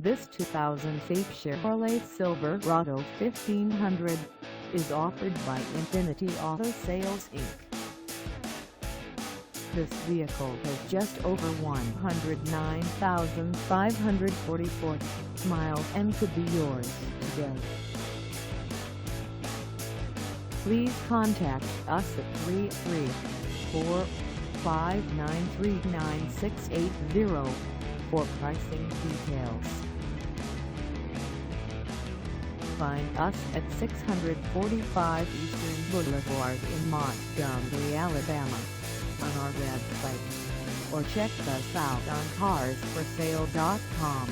This 2008 Chevrolet Silverado 1500 is offered by Infinity Auto Sales Inc. This vehicle has just over 109,544 miles and could be yours today. Please contact us at 334-593-9680 for pricing details. Find us at 645 Eastern Boulevard in Montgomery, Alabama, on our website, or check us out on carsforsale.com.